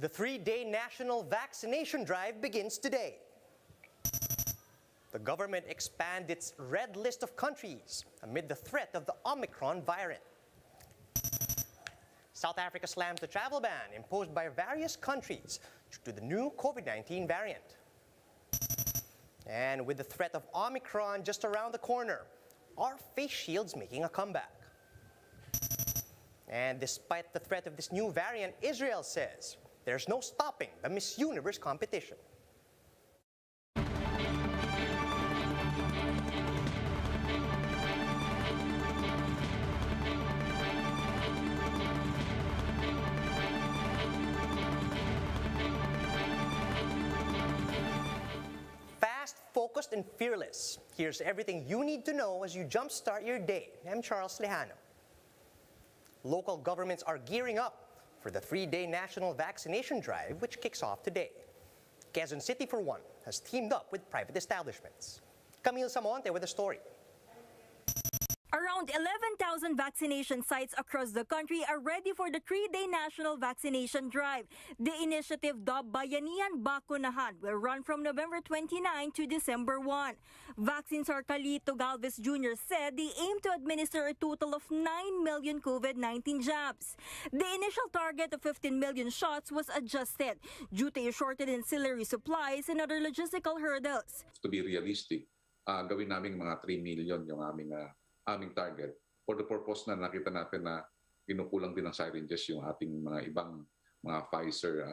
The 3-day national vaccination drive begins today. The government expands its red list of countries amid the threat of the Omicron variant. South Africa slams the travel ban imposed by various countries due to the new COVID-19 variant. And with the threat of Omicron just around the corner, are face shields making a comeback? And despite the threat of this new variant, Israel says there's no stopping the Miss Universe competition. Fast, focused, and fearless. Here's everything you need to know as you jumpstart your day. I'm Charles Lejano. Local governments are gearing up for the 3-day national vaccination drive, which kicks off today. Quezon City, for one, has teamed up with private establishments. Camille Samonte with the story. Around 11,000 vaccination sites across the country are ready for the 3-day national vaccination drive. The initiative, dubbed Bayanihan Bakunahan, will run from November 29 to December 1. Vaccines Carlito Galvez Jr. said they aim to administer a total of 9 million COVID-19 jabs. The initial target of 15 million shots was adjusted due to a shortage in ancillary supplies and other logistical hurdles. To be realistic, gawin namin mga 3 million yung aming target for the purpose na nakita natin na kinukulang din ng syringes yung ating mga ibang mga Pfizer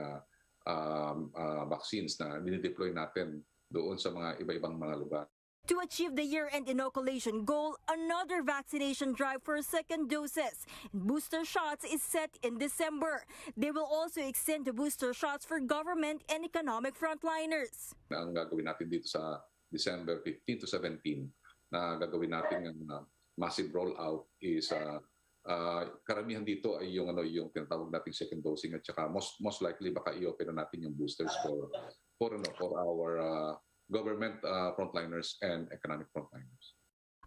vaccines na dinideploy natin doon sa mga iba-ibang mga lugar. To achieve the year-end inoculation goal, another vaccination drive for second doses and booster shots is set in December. They will also extend the booster shots for government and economic frontliners. Ang gagawin natin dito sa December 15 to 17 na gagawin natin ng massive rollout is karamihan dito ay yung tinatawag nating second dosing at saka most likely baka i-open natin yung boosters for our government frontliners and economic frontliners.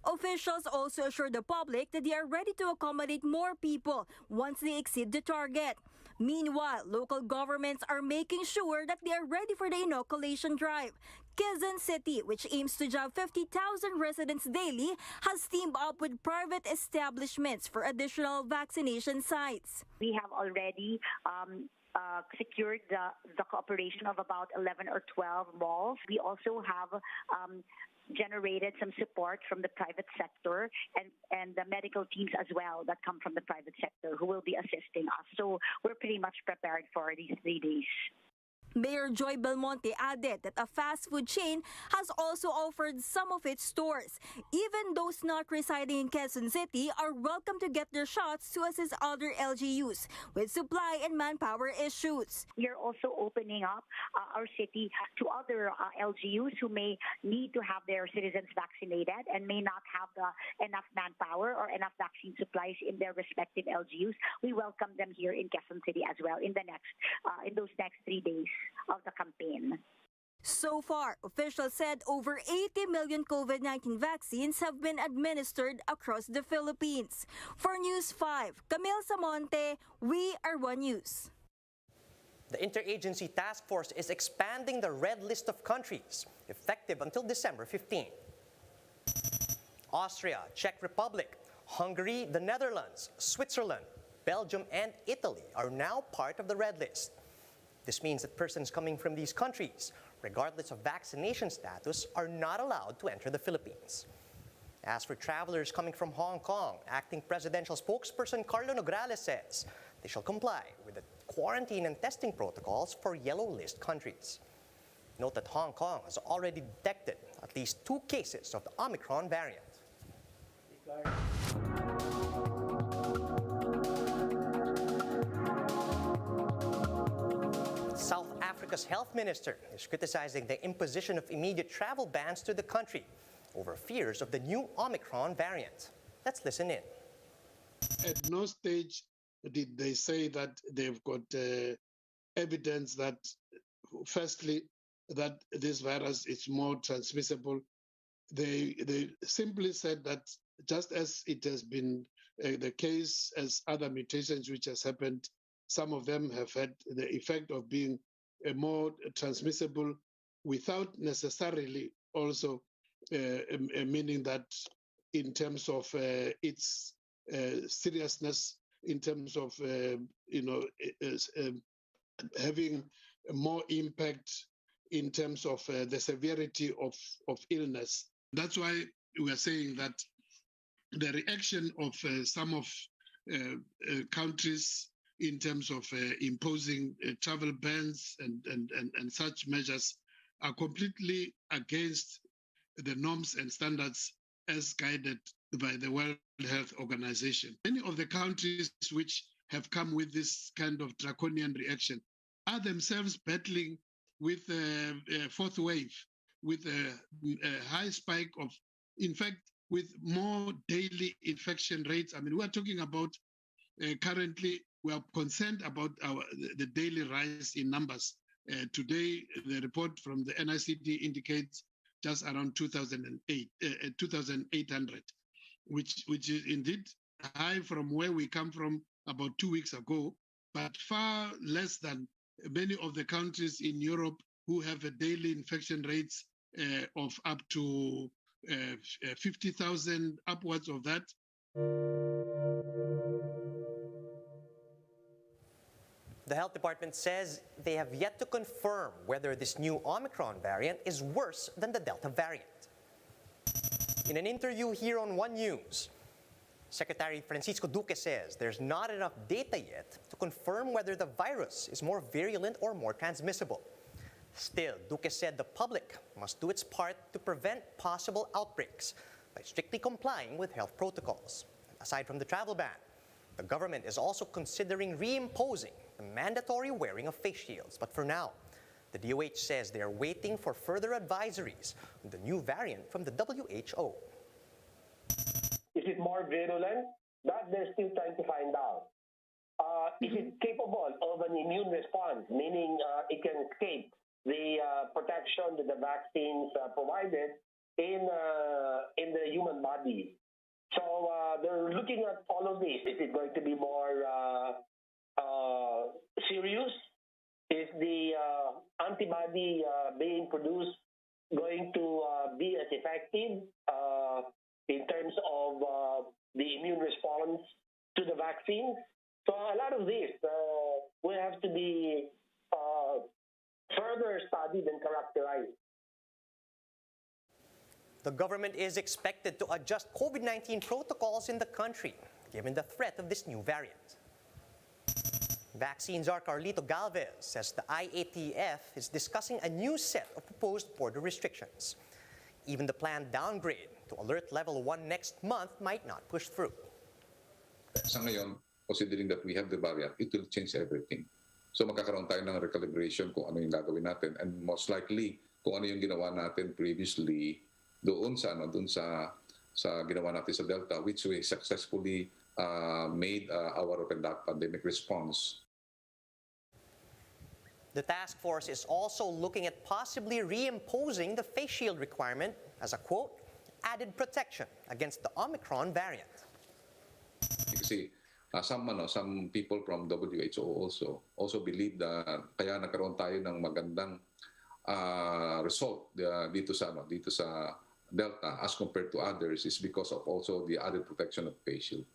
Officials also assure the public that they are ready to accommodate more people once they exceed the target. Meanwhile, local governments are making sure that they are ready for the inoculation drive. Quezon City, which aims to jab 50,000 residents daily, has teamed up with private establishments for additional vaccination sites. We have already secured the cooperation of about 11 or 12 malls. We also have generated some support from the private sector and the medical teams as well that come from the private sector who will be assisting us. So we're pretty much prepared for these 3 days. Mayor Joy Belmonte added that a fast food chain has also offered some of its stores. Even those not residing in Quezon City are welcome to get their shots to assist other LGUs with supply and manpower issues. We are also opening up our city to other LGUs who may need to have their citizens vaccinated and may not have enough manpower or enough vaccine supplies in their respective LGUs. We welcome them here in Quezon City as well in those next 3 days of the campaign. So far, officials said over 80 million COVID-19 vaccines have been administered across the Philippines. For News 5, Camille Samonte, we are One News. The Interagency Task Force is expanding the red list of countries, effective until December 15. Austria, Czech Republic, Hungary, the Netherlands, Switzerland, Belgium, and Italy are now part of the red list. This means that persons coming from these countries, regardless of vaccination status, are not allowed to enter the Philippines. As for travelers coming from Hong Kong, acting presidential spokesperson Carlo Nograles says they shall comply with the quarantine and testing protocols for yellow list countries. Note that Hong Kong has already detected at least 2 cases of the Omicron variant. South Africa's health minister is criticizing the imposition of immediate travel bans to the country over fears of the new Omicron variant. Let's listen in. At no stage did they say that they've got evidence that, firstly, that this virus is more transmissible. They simply said that just as it has been the case as other mutations which has happened some of them have had the effect of being more transmissible without necessarily also meaning that in terms of its seriousness, in terms of having more impact in terms of the severity of illness. That's why we are saying that the reaction of some of countries in terms of imposing travel bans and such measures are completely against the norms and standards as guided by the World Health Organization. Many of the countries which have come with this kind of draconian reaction are themselves battling with a fourth wave, with a high spike of, in fact, with more daily infection rates. I mean, we are talking about currently, we are concerned about the daily rise in numbers. Today, the report from the NICD indicates just around 2,800, which is indeed high from where we come from about 2 weeks ago, but far less than many of the countries in Europe who have a daily infection rates of up to 50,000, upwards of that. The health department says they have yet to confirm whether this new Omicron variant is worse than the Delta variant. In an interview here on One News, Secretary Francisco Duque says there's not enough data yet to confirm whether the virus is more virulent or more transmissible. Still, Duque said the public must do its part to prevent possible outbreaks by strictly complying with health protocols. Aside from the travel ban, the government is also considering reimposing the mandatory wearing of face shields. But for now, the DOH says they are waiting for further advisories on the new variant from the WHO. Is it more virulent? That they're still trying to find out. Is it capable of an immune response, meaning it can escape the protection that the vaccines provided in the human body? So they're looking at all of these. Is it going to be more serious? Is the antibody being produced going to be as effective in terms of the immune response to the vaccine? So a lot of this will have to be further studied and characterized. The government is expected to adjust COVID-19 protocols in the country, given the threat of this new variant. Vaccine czar Carlito Galvez says the IATF is discussing a new set of proposed border restrictions. Even the planned downgrade to alert level 1 next month might not push through. Sa ngayon, considering that we have the variant, it will change everything. So magkakaroon tayo ng recalibration kung ano yung gagawin natin, and most likely kung ano yung ginawa natin previously doon sa ginawa natin sa Delta, which we successfully made our pandemic response. The task force is also looking at possibly reimposing the face shield requirement as a, quote, added protection against the Omicron variant. Kasi some people from WHO also believe that kaya nagkaroon tayo ng magandang result dito sa Delta as compared to others is because of also the added protection of face shield.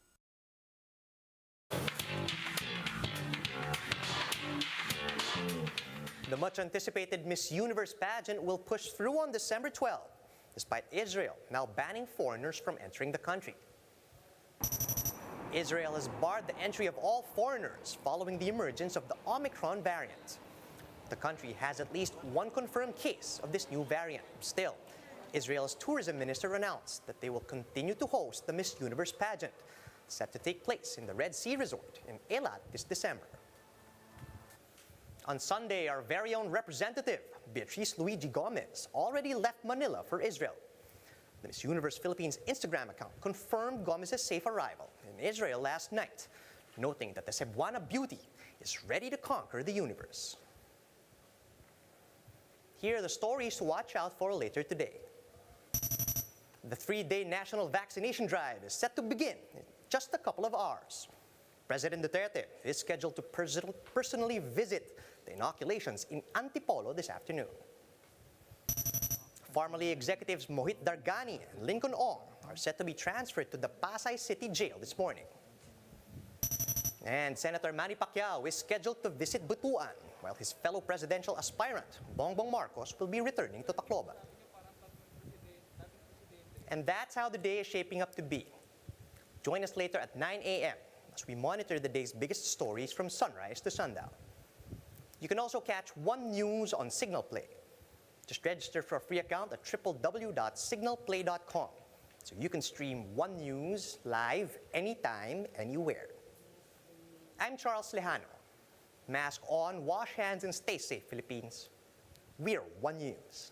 The much-anticipated Miss Universe pageant will push through on December 12, despite Israel now banning foreigners from entering the country. Israel has barred the entry of all foreigners following the emergence of the Omicron variant. The country has at least one confirmed case of this new variant. Still, Israel's tourism minister announced that they will continue to host the Miss Universe pageant, set to take place in the Red Sea Resort in Eilat this December. On Sunday, our very own representative, Beatriz Luigi Gomez, already left Manila for Israel. The Miss Universe Philippines Instagram account confirmed Gomez's safe arrival in Israel last night, noting that the Cebuana beauty is ready to conquer the universe. Here are the stories to watch out for later today. The 3-day national vaccination drive is set to begin in just a couple of hours. President Duterte is scheduled to personally visit the inoculations in Antipolo this afternoon. Formerly executives Mohit Dargani and Lincoln Ong are set to be transferred to the Pasay City Jail this morning. And Senator Manny Pacquiao is scheduled to visit Butuan, while his fellow presidential aspirant, Bongbong Marcos, will be returning to Tacloban. And that's how the day is shaping up to be. Join us later at 9 a.m. as we monitor the day's biggest stories from sunrise to sundown. You can also catch One News on Signal Play. Just register for a free account at www.signalplay.com so you can stream One News live anytime, anywhere. I'm Charles Lejano. Mask on, wash hands, and stay safe, Philippines. We're One News.